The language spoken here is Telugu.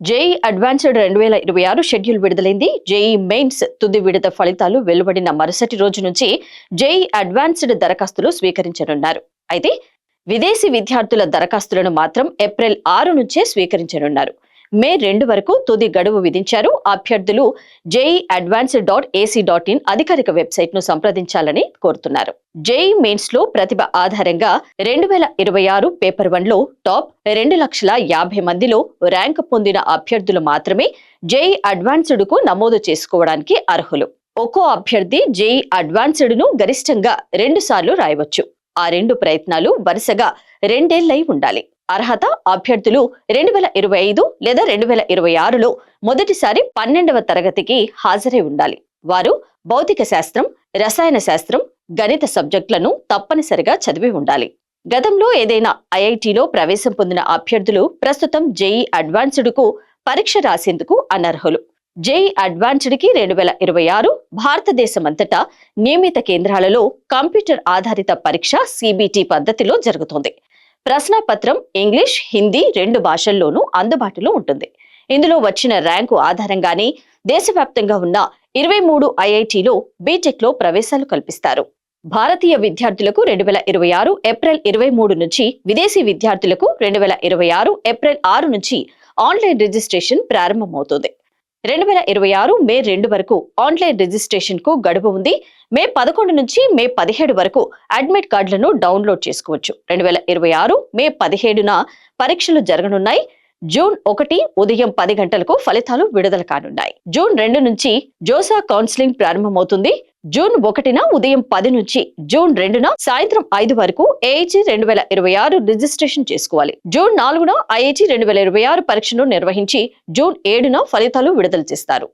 జేఈ అడ్వాన్స్డ్ 2026 షెడ్యూల్ విడుదలైంది. జేఈ మెయిన్స్ తుది విడత ఫలితాలు వెలువడిన మరుసటి రోజు నుంచి జేఈ అడ్వాన్స్డ్ దరఖాస్తులు స్వీకరించనున్నారు. అయితే విదేశీ విద్యార్థుల దరఖాస్తులను మాత్రం ఏప్రిల్ 6 నుంచే స్వీకరించనున్నారు. మే 2 వరకు తుది గడువు విధించారు. అభ్యర్థులు jeiadvanced.ac.in అధికారిక వెబ్సైట్ ను సంప్రదించాలని కోరుతున్నారు. జేఈ మెయిన్స్ లో ప్రతిభ ఆధారంగా 2026 పేపర్ 1 లో టాప్ 2,50,000 మందిలో ర్యాంక్ పొందిన అభ్యర్థులు మాత్రమే జేఈ అడ్వాన్స్డ్ కు నమోదు చేసుకోవడానికి అర్హులు. ఒక్కో అభ్యర్థి జేఈ అడ్వాన్స్డ్ ను గరిష్టంగా 2 సార్లు రాయవచ్చు. ఆ 2 ప్రయత్నాలు వరుసగా 2 ఏళ్లై ఉండాలి. అర్హత అభ్యర్థులు 2025 లేదా 2026లో మొదటిసారి 12వ తరగతికి హాజరై ఉండాలి. వారు భౌతిక శాస్త్రం, రసాయన శాస్త్రం, గణిత సబ్జెక్టులను తప్పనిసరిగా చదివి ఉండాలి. గతంలో ఏదైనా ఐఐటిలో ప్రవేశం పొందిన అభ్యర్థులు ప్రస్తుతం జేఈ అడ్వాన్స్డ్ కు పరీక్ష రాసేందుకు అనర్హులు. జేఈ అడ్వాన్స్డ్ కి 2026 భారతదేశమంతటా నియమిత కేంద్రాలలో కంప్యూటర్ ఆధారిత పరీక్ష సిబిటి పద్ధతిలో జరుగుతోంది. ప్రశ్నాపత్రం ఇంగ్లీష్, హిందీ 2 భాషల్లోనూ అందుబాటులో ఉంటుంది. ఇందులో వచ్చిన ర్యాంకు ఆధారంగానే దేశవ్యాప్తంగా ఉన్న 23 ఐఐటిలో బీటెక్ లో ప్రవేశాలు కల్పిస్తారు. భారతీయ విద్యార్థులకు 2026 ఏప్రిల్ 23 నుంచి, విదేశీ విద్యార్థులకు 2026 ఏప్రిల్ 6 నుంచి ఆన్లైన్ రిజిస్ట్రేషన్ ప్రారంభమవుతుంది. 2026 మే 2 వరకు ఆన్లైన్ రిజిస్ట్రేషన్ కు గడువు ఉంది. మే 11 నుంచి మే 17 వరకు అడ్మిట్ కార్డులను డౌన్లోడ్ చేసుకోవచ్చు. 2026 మే 17న పరీక్షలు జరగనున్నాయి. జూన్ 1 ఉదయం 10 గంటలకు ఫలితాలు విడుదల కానున్నాయి. జూన్ 2 నుంచి జోసా కౌన్సిలింగ్ ప్రారంభమవుతుంది. జూన్ 1న ఉదయం 10 నుంచి జూన్ 2న సాయంత్రం 5 వరకు ఏఐటి 2026 రిజిస్ట్రేషన్ చేసుకోవాలి. జూన్ 4న ఐఐటి 2026 పరీక్షను నిర్వహించి జూన్ 7న ఫలితాలు విడుదల చేస్తారు.